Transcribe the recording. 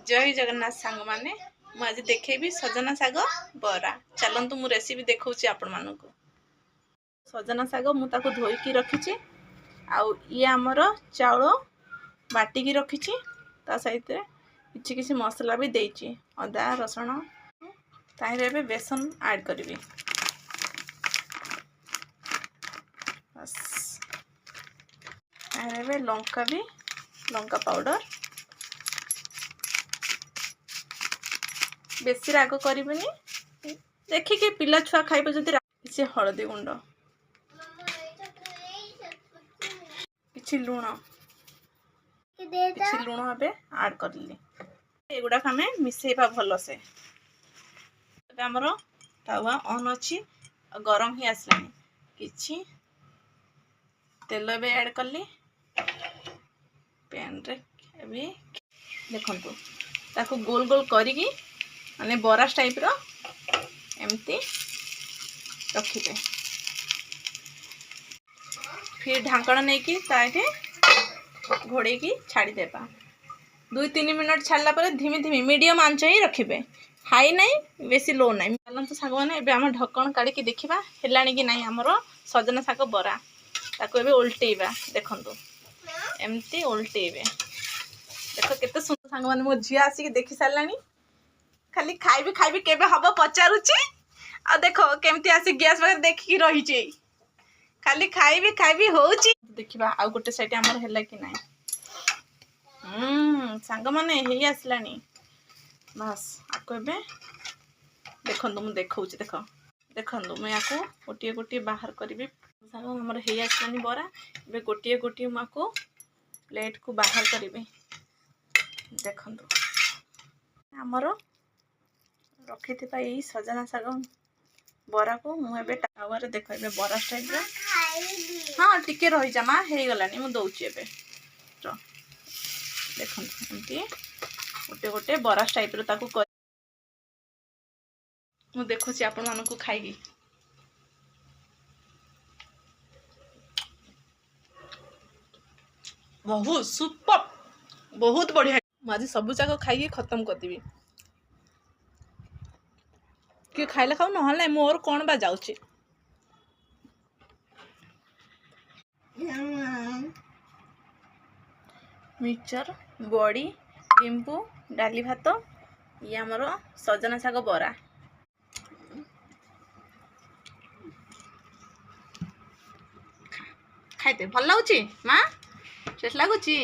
जय जगन्नाथ सांग माने मुझे देखेबी सजना साग बरा। चलतु मु रेसिपी देखौची आपण मानकु। सजना साग मु ताको धोईकी रखिची आउ ये आमर चाउल बाटिकी रखिची ता सहित किछि किछि मसला भी देइची अदा रसुण ताहिरे बे बेसन ऐड करबी बस ताहिरे बे लंका भी लंका पाउडर बेसी राग करबनी देखिके पिला छुआ खाइबे जदि किछि हळदी गुंड किछि लूण अबे ऐड करली एगुडा हमें मिसेइबा भलो से हमरो तावा ऑन अछि गरम ही आसलानी किछि तेल बे ऐड करली पैन रे अभी देखंतु ताको गोल गोल करिकी माने बरास टाइप रो एमती रखिबे फिर ढांकण नहीं कि ताके घोड़े की छाड़ी देबा 2-3 मिनट छाड़ला पर धीमी धीमी मीडियम आंच ही रखिबे हाई नहीं बेसी लो नहीं चलंतु साग माने एबे हम ढक्कन काढी की देखिबा हेलानी कि नहीं हमरो सजना साग बरा ताको एबे उल्टेइबा देखंतु एमती उल्टेइबे देखो केते सुंदर साग माने मो झिया आसी की देखि सारलानी खाली खाइबी केबे हबो पचारुची आ देखो केमती आसी गैस पर देखि रही छी खाली खाइबी होउची देखिबा आ गोटे साइड हमर हेला कि नाही सांग माने हेई आसलानी बस आको एबे देखंतु मु देखौची देखंतु मैं याको गोटिए गोटिए बाहर करबी सांग हमर हेई आसलानी बरा एबे गोटिए गोटिए माको प्लेट को बाहर करबी देखंतु हमर रखिथिबा एई सजना साग बरा को मु एबे टावा रे देखो एबे बरा स्टाइल रे हां टिके रही जा मा हे गलानी मु दउची एबे तो देखो एमती गोटे गोटे बरा टाइप रो ताको कर मु देखुची आपण मानको खाइगी बहुत सुपर बहुत बढ़िया माजी सब जाक खाइगी खत्म कर देबी कि खाइले खाऊ नहले मोर कोन बा जाउची मिक्सचर बड़ी नींबू डाली भात ये हमर सजना साग बरा खाइते भल लागुची माँ टेस्ट लागुची।